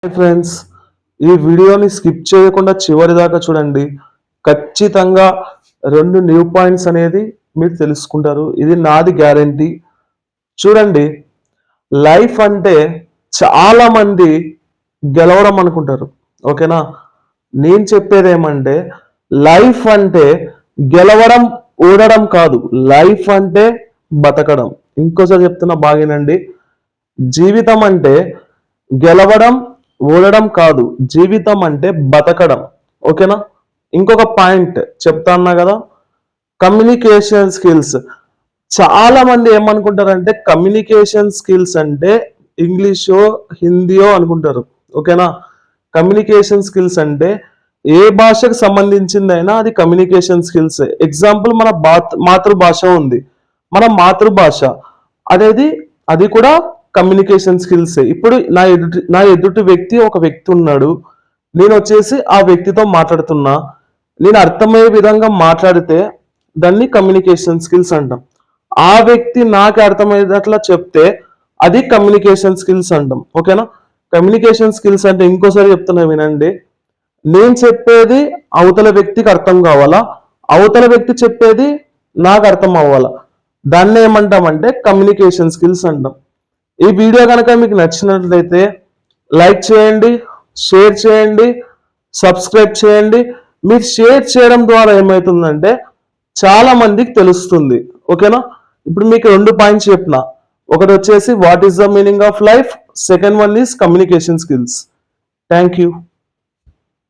Friends, ఈ వీడియోని skip చేయకుండా చివరి దాకా చూడండి. ఖచ్చితంగా 2 న్యూ పాయింట్స్ అనేది మీరు తెలుసుకుంటారు. ఇది నాది గ్యారంటీ. చూడండి, లైఫ్ అంటే చాలా మంది గెలవడం అనుకుంటారు. ఓకేనా? నేను చెప్పేది ఏమంటే, లైఫ్ అంటే గెలవడం ఓడడం కాదు. లైఫ్ అంటే బతకడం. ఇంకోసారి చెప్తున్నా, బాగేనండి. జీవితం అంటే గెలవడం ఓడడం కాదు, జీవితం అంటే బతకడం. ఓకేనా? ఇంకొక పాయింట్ చెప్తా అన్నా కదా, కమ్యూనికేషన్ స్కిల్స్. చాలా మంది ఏమనుకుంటారంటే కమ్యూనికేషన్ స్కిల్స్ అంటే ఇంగ్లీషో హిందీయో అనుకుంటారు. ఓకేనా? కమ్యూనికేషన్ స్కిల్స్ అంటే ఏ భాషకు సంబంధించిందైనా అది కమ్యూనికేషన్ స్కిల్స్. ఎగ్జాంపుల్, మన మాతృభాష ఉంది. మన మాతృభాష అనేది అది కూడా కమ్యూనికేషన్ స్కిల్స్. ఇప్పుడు నా ఎదుటి వ్యక్తి ఒక వ్యక్తి ఉన్నాడు. నేను వచ్చేసి ఆ వ్యక్తితో మాట్లాడుతున్నా. నేను అర్థమయ్యే విధంగా మాట్లాడితే దాన్ని కమ్యూనికేషన్ స్కిల్స్ అంటాం. ఆ వ్యక్తి నాకు అర్థమయ్యేటట్లా చెప్తే అది కమ్యూనికేషన్ స్కిల్స్ అంటాం. ఓకేనా? కమ్యూనికేషన్ స్కిల్స్ అంటే ఇంకోసారి చెప్తున్నా వినండి. నేను చెప్పేది అవతల వ్యక్తికి అర్థం కావాలా, అవతల వ్యక్తి చెప్పేది నాకు అర్థం అవ్వాలా. దాన్ని ఏమంటామంటే కమ్యూనికేషన్ స్కిల్స్ అంటాం. ఈ వీడియో కనుక మీకు నచ్చినట్లయితే లైక్ చేయండి, షేర్ చేయండి, సబ్స్క్రైబ్ చేయండి. మీరు షేర్ చేయడం ద్వారా ఏమవుతుందంటే చాలా మందికి తెలుస్తుంది. ఓకేనా? ఇప్పుడు మీకు 2 పాయింట్స్ చెప్పిన. ఒకటి వచ్చేసి what is the meaning of life, second one is communication skills. Thank you.